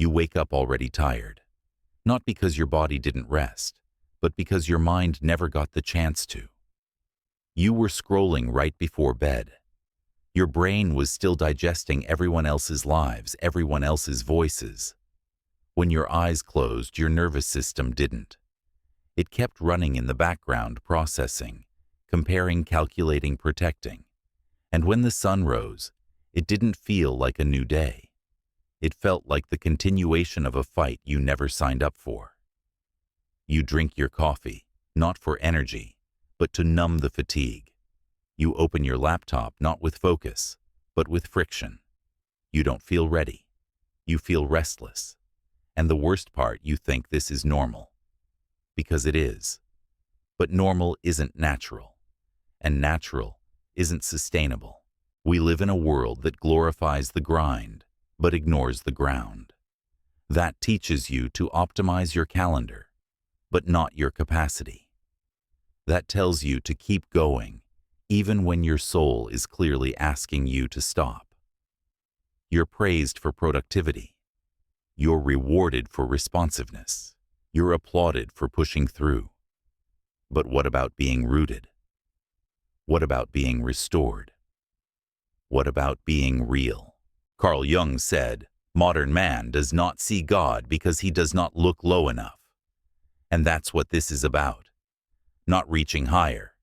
You wake up already tired, not because your body didn't rest, but because your mind never got the chance to. You were scrolling right before bed. Your brain was still digesting everyone else's lives, everyone else's voices. When your eyes closed, your nervous system didn't. It kept running in the background, processing, comparing, calculating, protecting. And when the sun rose, it didn't feel like a new day. It felt like the continuation of a fight you never signed up for. You drink your coffee, not for energy, but to numb the fatigue. You open your laptop not with focus, but with friction. You don't feel ready. You feel restless. And the worst part, you think this is normal. Because it is. But normal isn't natural. And natural isn't sustainable. We live in a world that glorifies the grind, but ignores the ground. That teaches you to optimize your calendar, but not your capacity. That tells you to keep going, even when your soul is clearly asking you to stop. You're praised for productivity. You're rewarded for responsiveness. You're applauded for pushing through. But what about being rooted? What about being restored? What about being real? Carl Jung said, "Modern man does not see God because he does not look low enough." And that's what this is about. Not reaching higher,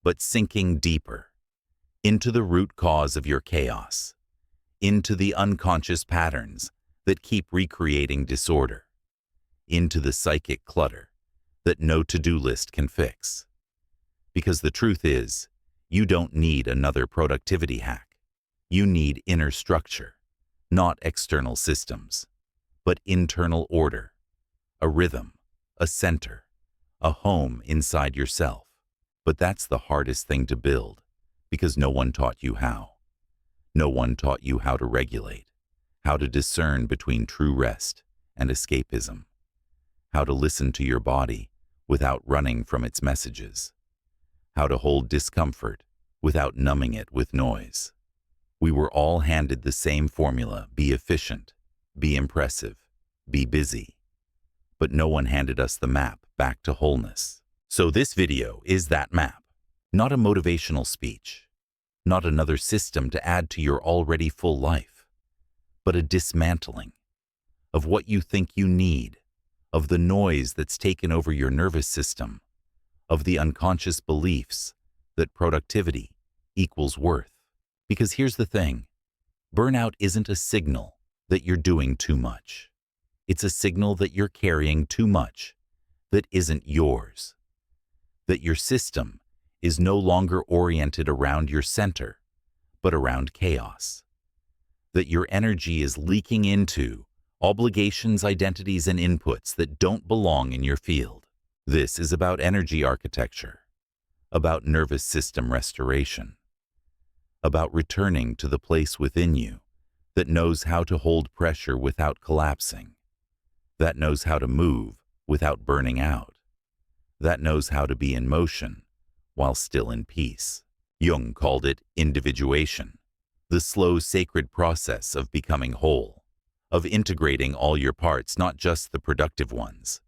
but sinking deeper, into the root cause of your chaos, into the unconscious patterns that keep recreating disorder, into the psychic clutter that no to-do list can fix. Because the truth is, you don't need another productivity hack. You need inner structure, not external systems, but internal order, a rhythm, a center, a home inside yourself. But that's the hardest thing to build, because no one taught you how. No one taught you how to regulate, how to discern between true rest and escapism, how to listen to your body without running from its messages, how to hold discomfort without numbing it with noise. We were all handed the same formula: be efficient, be impressive, be busy. But no one handed us the map back to wholeness. So this video is that map, not a motivational speech, not another system to add to your already full life, but a dismantling of what you think you need, of the noise that's taken over your nervous system, of the unconscious beliefs that productivity equals worth. Because here's the thing, burnout isn't a signal that you're doing too much. It's a signal that you're carrying too much that isn't yours, that your system is no longer oriented around your center, but around chaos, that your energy is leaking into obligations, identities, and inputs that don't belong in your field. This is about energy architecture, about nervous system restoration, about returning to the place within you that knows how to hold pressure without collapsing, that knows how to move without burning out, that knows how to be in motion while still in peace. Jung called it individuation, the slow, sacred process of becoming whole, of integrating all your parts, not just the productive ones,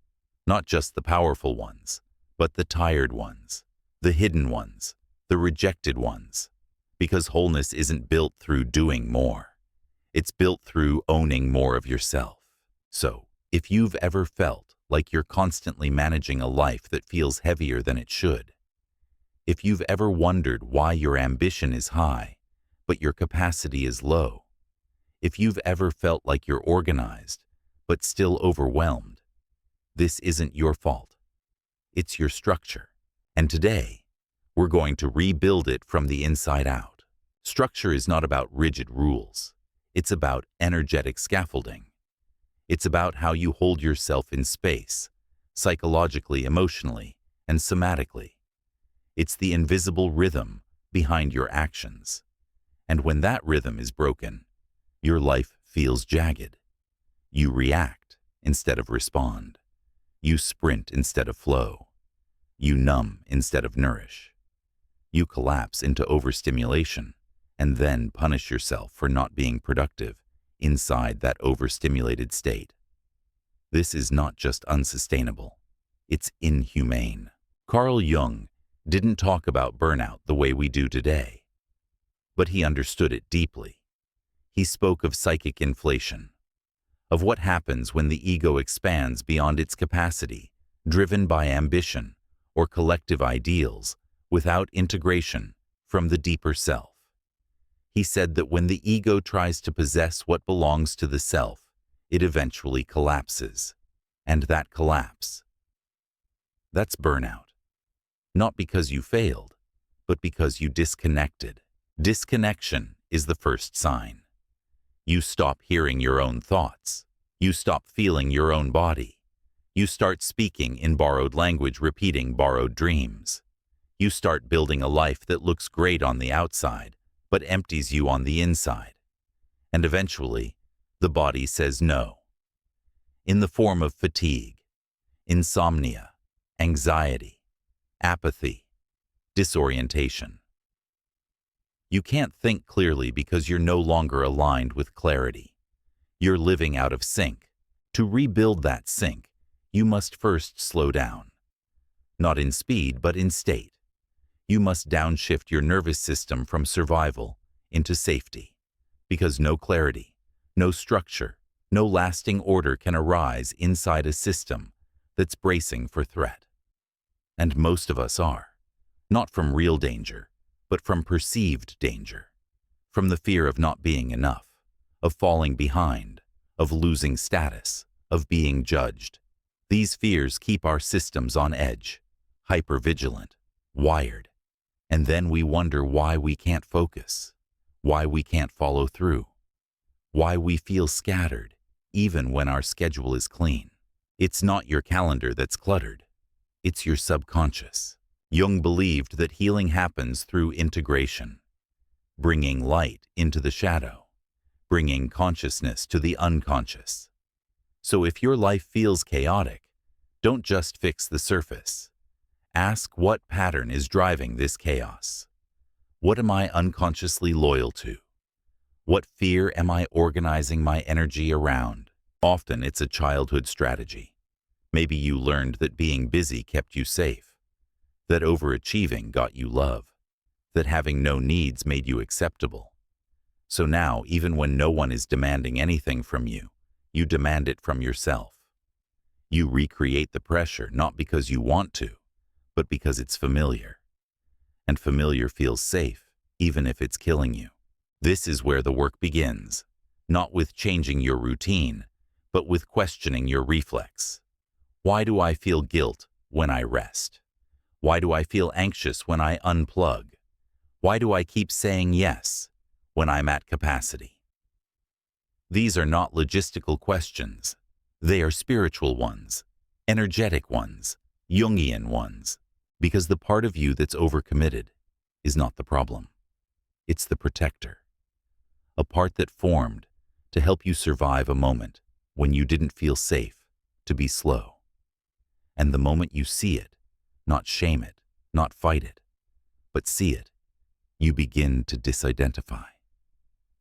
not just the powerful ones, but the tired ones, the hidden ones, the rejected ones. Because wholeness isn't built through doing more. It's built through owning more of yourself. So, if you've ever felt like you're constantly managing a life that feels heavier than it should, if you've ever wondered why your ambition is high, but your capacity is low, if you've ever felt like you're organized, but still overwhelmed, this isn't your fault. It's your structure. And today, we're going to rebuild it from the inside out. Structure is not about rigid rules. It's about energetic scaffolding. It's about how you hold yourself in space, psychologically, emotionally, and somatically. It's the invisible rhythm behind your actions. And when that rhythm is broken, your life feels jagged. You react instead of respond. You sprint instead of flow. You numb instead of nourish. You collapse into overstimulation and then punish yourself for not being productive, inside that overstimulated state. This is not just unsustainable, it's inhumane. Carl Jung didn't talk about burnout the way we do today, but he understood it deeply. He spoke of psychic inflation, of what happens when the ego expands beyond its capacity, driven by ambition or collective ideals, without integration from the deeper self. He said that when the ego tries to possess what belongs to the self, it eventually collapses. And that collapse, that's burnout. Not because you failed, but because you disconnected. Disconnection is the first sign. You stop hearing your own thoughts. You stop feeling your own body. You start speaking in borrowed language, repeating borrowed dreams. You start building a life that looks great on the outside, but empties you on the inside. And eventually, the body says no. In the form of fatigue, insomnia, anxiety, apathy, disorientation. You can't think clearly because you're no longer aligned with clarity. You're living out of sync. To rebuild that sync, you must first slow down. Not in speed, but in state. You must downshift your nervous system from survival into safety, because no clarity, no structure, no lasting order can arise inside a system that's bracing for threat. And most of us are, not from real danger, but from perceived danger, from the fear of not being enough, of falling behind, of losing status, of being judged. These fears keep our systems on edge, hypervigilant, wired. And then we wonder why we can't focus, why we can't follow through, why we feel scattered, even when our schedule is clean. It's not your calendar that's cluttered. It's your subconscious. Jung believed that healing happens through integration, bringing light into the shadow, bringing consciousness to the unconscious. So if your life feels chaotic, don't just fix the surface. Ask what pattern is driving this chaos. What am I unconsciously loyal to? What fear am I organizing my energy around? Often it's a childhood strategy. Maybe you learned that being busy kept you safe, that overachieving got you love, that having no needs made you acceptable. So now, even when no one is demanding anything from you, you demand it from yourself. You recreate the pressure not because you want to, but because it's familiar. And familiar feels safe, even if it's killing you. This is where the work begins, not with changing your routine, but with questioning your reflex. Why do I feel guilt when I rest? Why do I feel anxious when I unplug? Why do I keep saying yes when I'm at capacity? These are not logistical questions. They are spiritual ones, energetic ones, Jungian ones, because the part of you that's overcommitted is not the problem. It's the protector, a part that formed to help you survive a moment when you didn't feel safe to be slow. And the moment you see it, not shame it, not fight it, but see it, you begin to disidentify.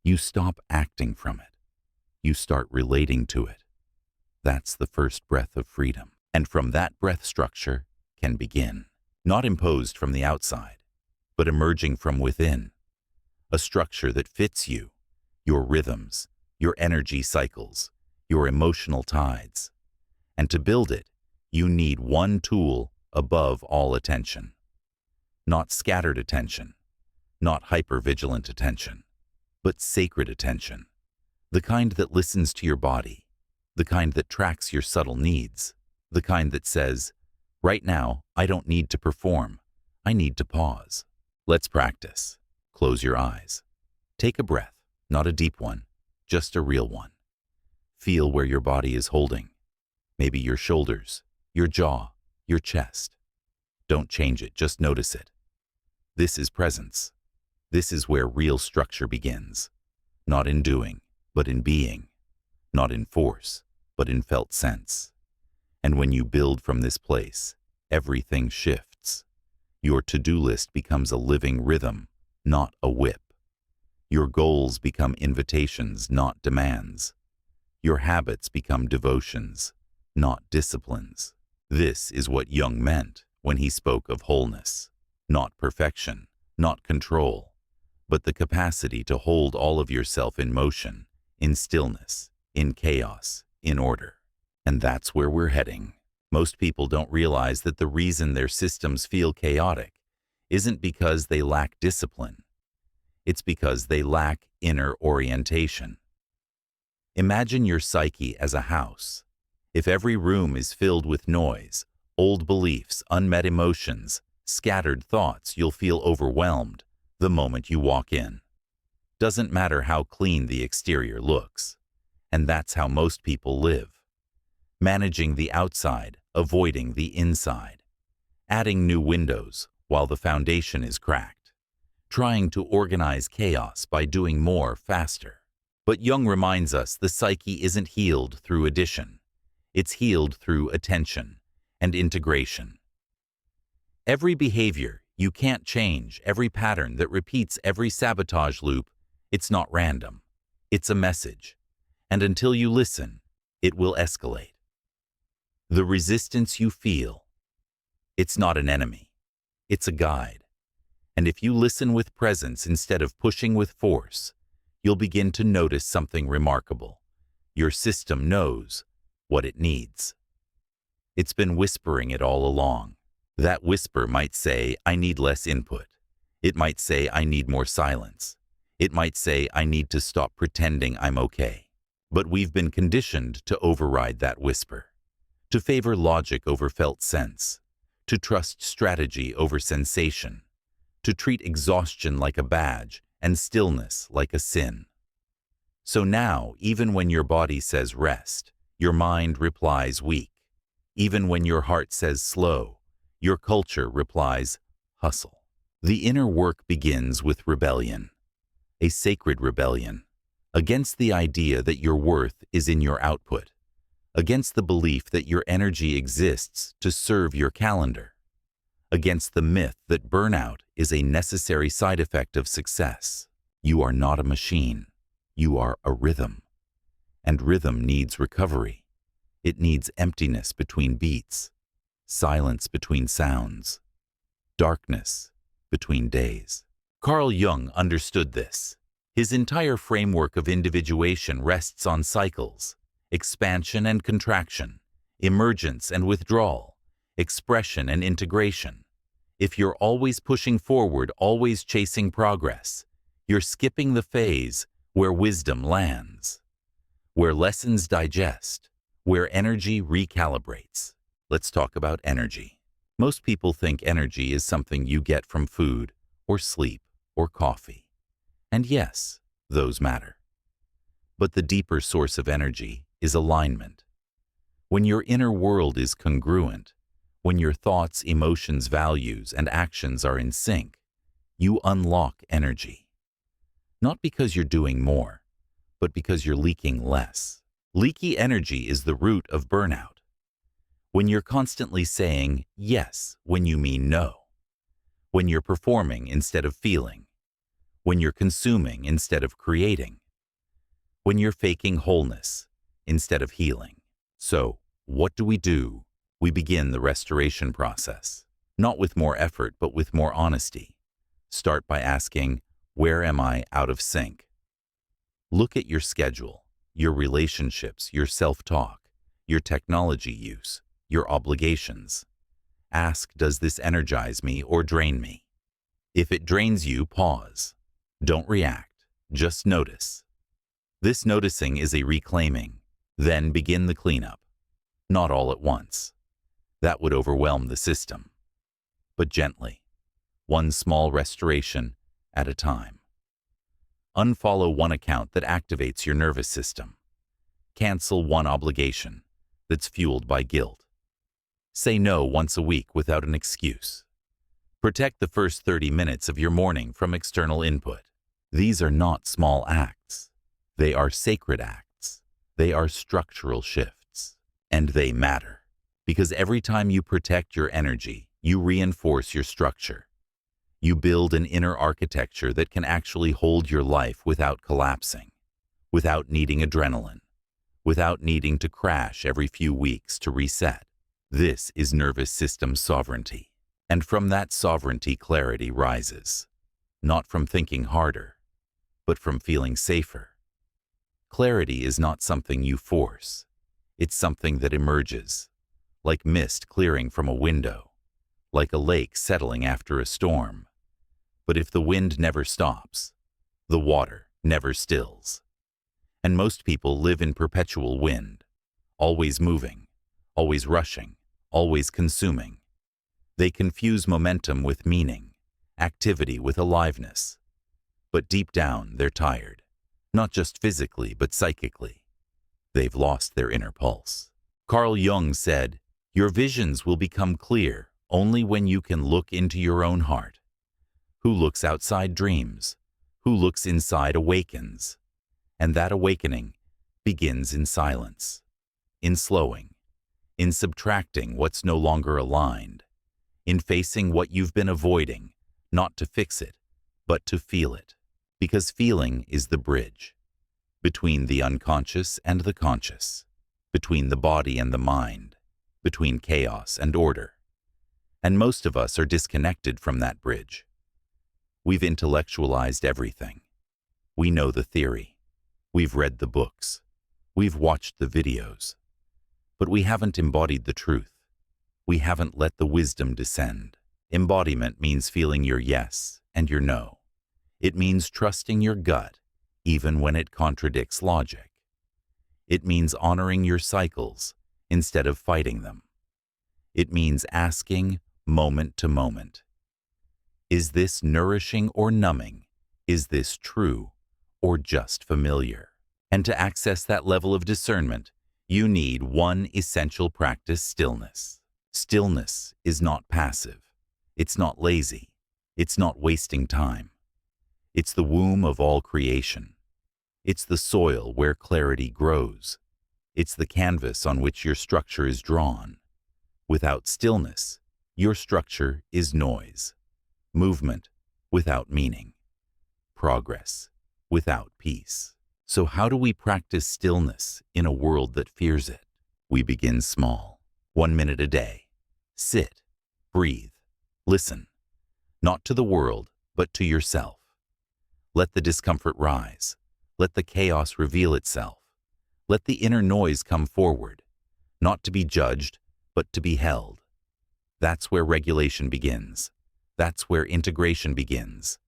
You stop acting from it. You start relating to it. That's the first breath of freedom. And from that breath structure can begin, not imposed from the outside, but emerging from within, a structure that fits you, your rhythms, your energy cycles, your emotional tides. And to build it, you need one tool above all attention. Not scattered attention, not hypervigilant attention, but sacred attention. The kind that listens to your body, the kind that tracks your subtle needs, the kind that says, right now, I don't need to perform, I need to pause. Let's practice. Close your eyes. Take a breath, not a deep one, just a real one. Feel where your body is holding. Maybe your shoulders, your jaw, your chest. Don't change it, just notice it. This is presence. This is where real structure begins. Not in doing, but in being. Not in force, but in felt sense. And when you build from this place, everything shifts. Your to-do list becomes a living rhythm, not a whip. Your goals become invitations, not demands. Your habits become devotions, not disciplines. This is what Jung meant when he spoke of wholeness. Not perfection, not control, but the capacity to hold all of yourself in motion, in stillness, in chaos, in order. And that's where we're heading. Most people don't realize that the reason their systems feel chaotic isn't because they lack discipline. It's because they lack inner orientation. Imagine your psyche as a house. If every room is filled with noise, old beliefs, unmet emotions, scattered thoughts, you'll feel overwhelmed the moment you walk in. Doesn't matter how clean the exterior looks. And that's how most people live. Managing the outside, avoiding the inside. Adding new windows while the foundation is cracked. Trying to organize chaos by doing more faster. But Jung reminds us the psyche isn't healed through addition. It's healed through attention and integration. Every behavior you can't change, every pattern that repeats every sabotage loop, it's not random. It's a message. And until you listen, it will escalate. The resistance you feel, it's not an enemy. It's a guide. And if you listen with presence instead of pushing with force, you'll begin to notice something remarkable. Your system knows what it needs. It's been whispering it all along. That whisper might say, I need less input. It might say, I need more silence. It might say, I need to stop pretending I'm okay. But we've been conditioned to override that whisper, to favor logic over felt sense, to trust strategy over sensation, to treat exhaustion like a badge and stillness like a sin. So now, even when your body says rest, your mind replies weak. Even when your heart says slow, your culture replies hustle. The inner work begins with rebellion, a sacred rebellion, against the idea that your worth is in your output, against the belief that your energy exists to serve your calendar, against the myth that burnout is a necessary side effect of success. You are not a machine. You are a rhythm. And rhythm needs recovery. It needs emptiness between beats, silence between sounds, darkness between days. Carl Jung understood this. His entire framework of individuation rests on cycles, expansion and contraction, emergence and withdrawal, expression and integration. If you're always pushing forward, always chasing progress, you're skipping the phase where wisdom lands, where lessons digest, where energy recalibrates. Let's talk about energy. Most people think energy is something you get from food or sleep or coffee. And yes, those matter. But the deeper source of energy is alignment. When your inner world is congruent, when your thoughts, emotions, values, and actions are in sync, you unlock energy. Not because you're doing more, but because you're leaking less. Leaky energy is the root of burnout. When you're constantly saying yes when you mean no, when you're performing instead of feeling, when you're consuming instead of creating, when you're faking wholeness instead of healing. So, what do? We begin the restoration process, not with more effort, but with more honesty. Start by asking, where am I out of sync? Look at your schedule, your relationships, your self-talk, your technology use, your obligations. Ask, does this energize me or drain me? If it drains you, pause. Don't react, just notice. This noticing is a reclaiming. Then begin the cleanup. Not all at once. That would overwhelm the system. But gently, one small restoration at a time. Unfollow one account that activates your nervous system. Cancel one obligation that's fueled by guilt. Say no once a week without an excuse. Protect the first 30 minutes of your morning from external input. These are not small acts. They are sacred acts. They are structural shifts. And they matter. Because every time you protect your energy, you reinforce your structure. You build an inner architecture that can actually hold your life without collapsing, without needing adrenaline, without needing to crash every few weeks to reset. This is nervous system sovereignty. And from that sovereignty, clarity rises, not from thinking harder, but from feeling safer. Clarity is not something you force. It's something that emerges, like mist clearing from a window, like a lake settling after a storm. But if the wind never stops, the water never stills. And most people live in perpetual wind, always moving, always rushing, always consuming. They confuse momentum with meaning, activity with aliveness. But deep down, they're tired, not just physically, but psychically. They've lost their inner pulse. Carl Jung said, "Your visions will become clear only when you can look into your own heart. Who looks outside dreams, who looks inside awakens." And that awakening begins in silence, in slowing, in subtracting what's no longer aligned, in facing what you've been avoiding, not to fix it, but to feel it. Because feeling is the bridge between the unconscious and the conscious, between the body and the mind, between chaos and order. And most of us are disconnected from that bridge. We've intellectualized everything. We know the theory. We've read the books. We've watched the videos. But we haven't embodied the truth. We haven't let the wisdom descend. Embodiment means feeling your yes and your no. It means trusting your gut, even when it contradicts logic. It means honoring your cycles instead of fighting them. It means asking moment to moment, is this nourishing or numbing? Is this true or just familiar? And to access that level of discernment, you need one essential practice: stillness. Stillness is not passive. It's not lazy. It's not wasting time. It's the womb of all creation. It's the soil where clarity grows. It's the canvas on which your structure is drawn. Without stillness, your structure is noise, movement without meaning, progress without peace. So how do we practice stillness in a world that fears it? We begin small, 1 minute a day. Sit, breathe, listen, not to the world, but to yourself. Let the discomfort rise. Let the chaos reveal itself. Let the inner noise come forward, not to be judged, but to be held. That's where regulation begins. That's where integration begins.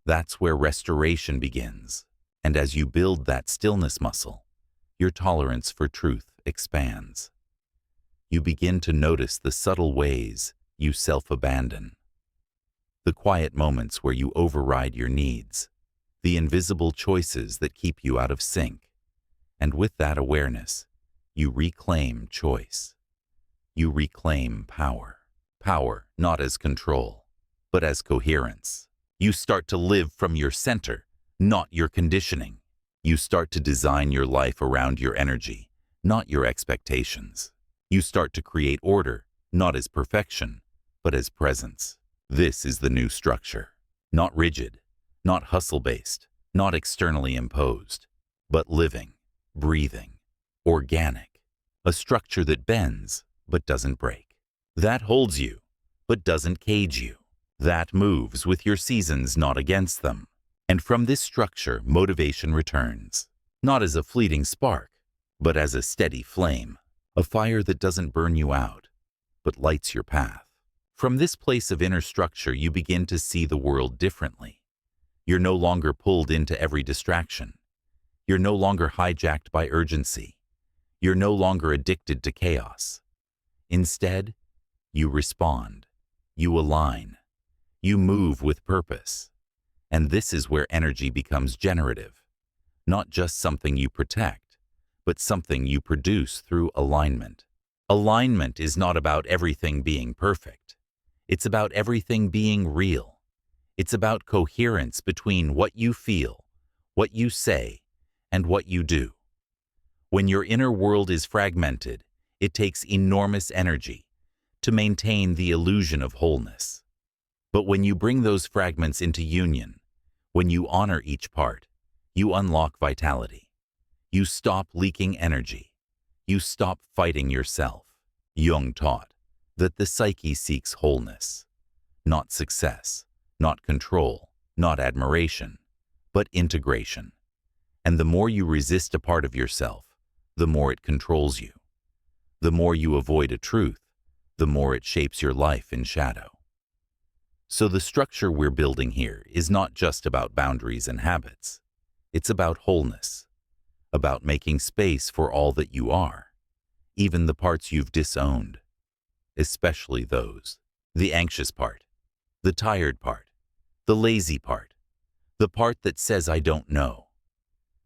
That's where restoration begins. And as you build that stillness muscle, your tolerance for truth expands. You begin to notice the subtle ways you self-abandon, the quiet moments where you override your needs, the invisible choices that keep you out of sync. And with that awareness, you reclaim choice. You reclaim power. Power not as control, but as coherence. You start to live from your center, not your conditioning. You start to design your life around your energy, not your expectations. You start to create order, not as perfection, but as presence. This is the new structure. Not rigid, not hustle-based, not externally imposed, but living, breathing, organic. A structure that bends, but doesn't break. That holds you, but doesn't cage you. That moves with your seasons, not against them. And from this structure, motivation returns, not as a fleeting spark, but as a steady flame, a fire that doesn't burn you out, but lights your path. From this place of inner structure, you begin to see the world differently. You're no longer pulled into every distraction. You're no longer hijacked by urgency. You're no longer addicted to chaos. Instead, you respond, you align, you move with purpose. And this is where energy becomes generative, not just something you protect, but something you produce through alignment. Alignment is not about everything being perfect. It's about everything being real. It's about coherence between what you feel, what you say, and what you do. When your inner world is fragmented, it takes enormous energy to maintain the illusion of wholeness. But when you bring those fragments into union, when you honor each part, you unlock vitality. You stop leaking energy. You stop fighting yourself. Jung taught that the psyche seeks wholeness, not success, not control, not admiration, but integration. And the more you resist a part of yourself, the more it controls you. The more you avoid a truth, the more it shapes your life in shadow. So the structure we're building here is not just about boundaries and habits. It's about wholeness, about making space for all that you are, even the parts you've disowned, especially those, the anxious part, the tired part, the lazy part, the part that says I don't know,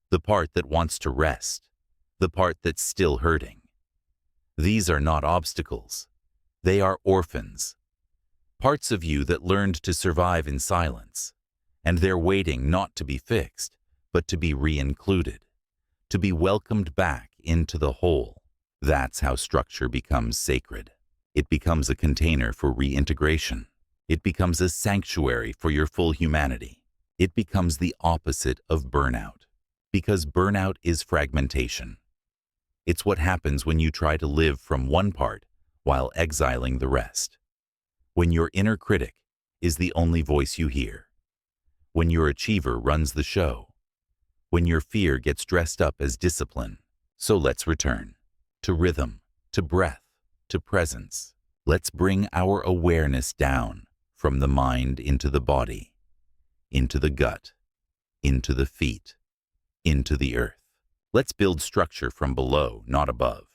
the part that wants to rest, the part that's still hurting. These are not obstacles. They are orphans. Parts of you that learned to survive in silence, and they're waiting not to be fixed, but to be re-included, to be welcomed back into the whole. That's how structure becomes sacred. It becomes a container for reintegration. It becomes a sanctuary for your full humanity. It becomes the opposite of burnout, because burnout is fragmentation. It's what happens when you try to live from one part while exiling the rest. When your inner critic is the only voice you hear. When your achiever runs the show. When your fear gets dressed up as discipline. So let's return to rhythm, to breath, to presence. Let's bring our awareness down from the mind into the body, into the gut, into the feet, into the earth. Let's build structure from below, not above,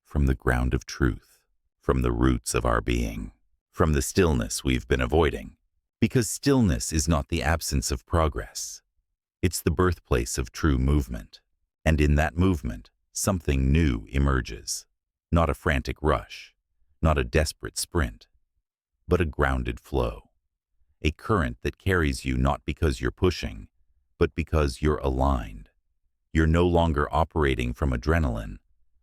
from the ground of truth, from the roots of our being, from the stillness we've been avoiding. Because stillness is not the absence of progress. It's the birthplace of true movement. And in that movement, something new emerges. Not a frantic rush, not a desperate sprint, but a grounded flow. A current that carries you not because you're pushing, but because you're aligned. You're no longer operating from adrenaline,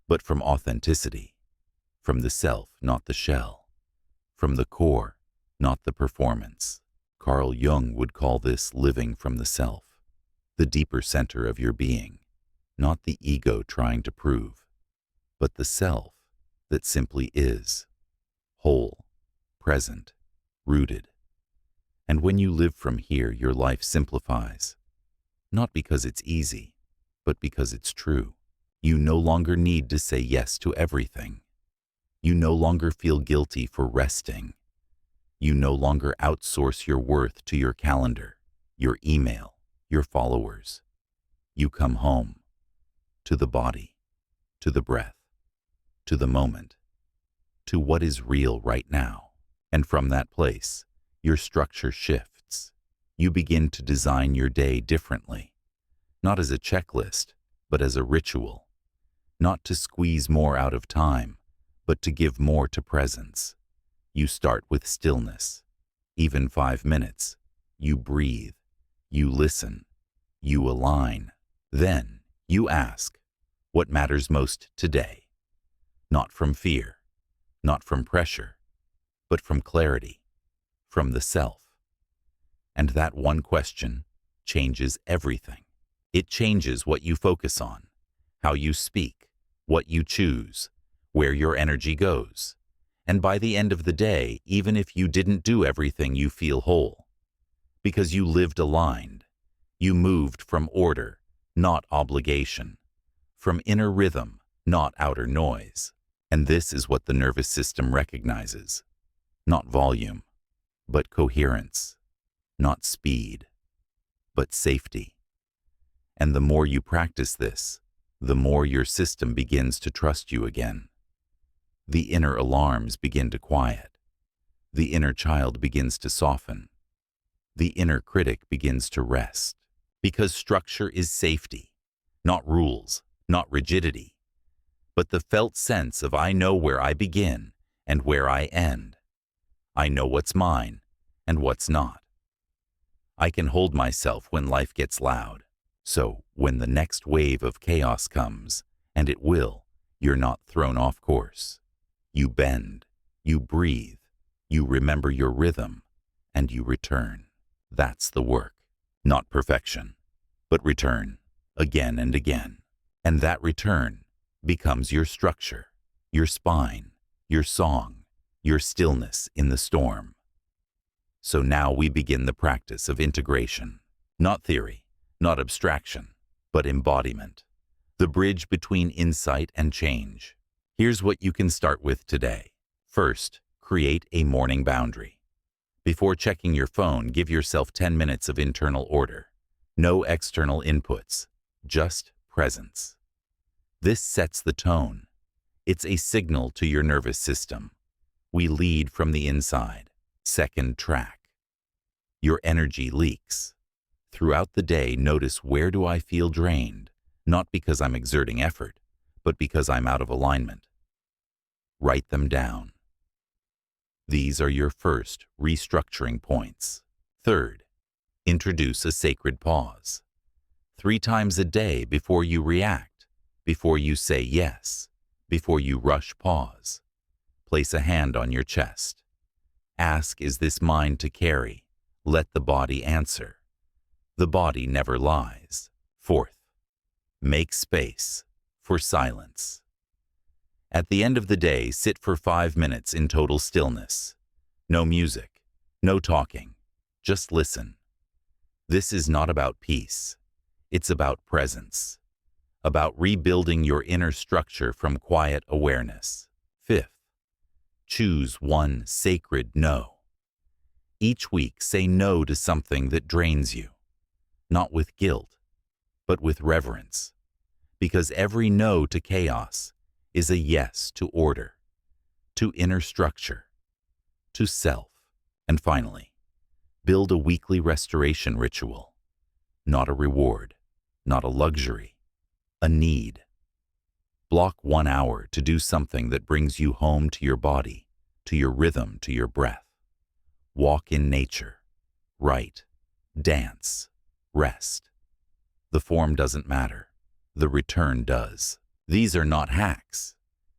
but from authenticity. From the self, not the shell. From the core, not the performance. Carl Jung would call this living from the self, the deeper center of your being, not the ego trying to prove, but the self that simply is, whole, present, rooted. And when you live from here, your life simplifies, not because it's easy, but because it's true. You no longer need to say yes to everything. You no longer feel guilty for resting. You no longer outsource your worth to your calendar, your email, your followers. You come home, to the body, to the breath, to the moment, to what is real right now. And from that place, your structure shifts. You begin to design your day differently, not as a checklist, but as a ritual. Not to squeeze more out of time, but to give more to presence. You start with stillness. Even 5 minutes. You breathe. You listen. You align. Then you ask, what matters most today? Not from fear, not from pressure, but from clarity, from the self. And that one question changes everything. It changes what you focus on, how you speak, what you choose, where your energy goes. And by the end of the day, even if you didn't do everything, you feel whole. Because you lived aligned. You moved from order, not obligation. From inner rhythm, not outer noise. And this is what the nervous system recognizes. Not volume, but coherence. Not speed, but safety. And the more you practice this, the more your system begins to trust you again. The inner alarms begin to quiet. The inner child begins to soften. The inner critic begins to rest. Because structure is safety, not rules, not rigidity, but the felt sense of I know where I begin and where I end. I know what's mine and what's not. I can hold myself when life gets loud. So when the next wave of chaos comes, and it will, you're not thrown off course. You bend, you breathe, you remember your rhythm, and you return. That's the work. Not perfection, but return, again and again. And that return becomes your structure, your spine, your song, your stillness in the storm. So now we begin the practice of integration. Not theory, not abstraction, but embodiment. The bridge between insight and change. Here's what you can start with today. First, create a morning boundary. Before checking your phone, give yourself 10 minutes of internal order. No external inputs, just presence. This sets the tone. It's a signal to your nervous system. We lead from the inside. Second track. Your energy leaks. Throughout the day, notice, where do I feel drained? Not because I'm exerting effort, but because I'm out of alignment. Write them down. These are your first restructuring points. Third, introduce a sacred pause. 3 times a day, before you react, before you say yes, before you rush, pause. Place a hand on your chest. Ask, is this mine to carry? Let the body answer. The body never lies. Fourth, make space for silence. At the end of the day, sit for 5 minutes in total stillness. No music, no talking, just listen. This is not about peace. It's about presence, about rebuilding your inner structure from quiet awareness. Fifth, choose one sacred no. Each week, say no to something that drains you, not with guilt, but with reverence, because every no to chaos is a yes to order, to inner structure, to self. And finally, build a weekly restoration ritual, not a reward, not a luxury, a need. Block 1 hour to do something that brings you home to your body, to your rhythm, to your breath. Walk in nature, write, dance, rest. The form doesn't matter, the return does. These are not hacks.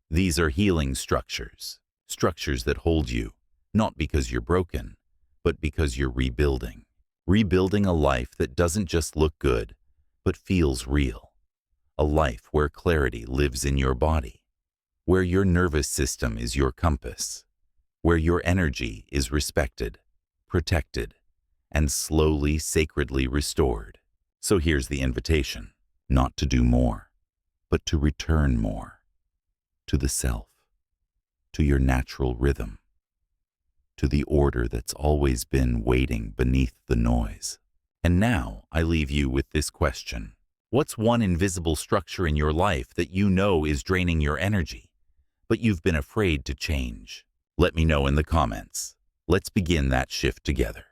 These are healing structures, structures that hold you, not because you're broken, but because you're rebuilding. Rebuilding a life that doesn't just look good, but feels real. A life where clarity lives in your body, where your nervous system is your compass, where your energy is respected, protected, and slowly, sacredly restored. So here's the invitation, not to do more, but to return more, to the self, to your natural rhythm, to the order that's always been waiting beneath the noise. And now I leave you with this question. What's one invisible structure in your life that you know is draining your energy, but you've been afraid to change? Let me know in the comments. Let's begin that shift together.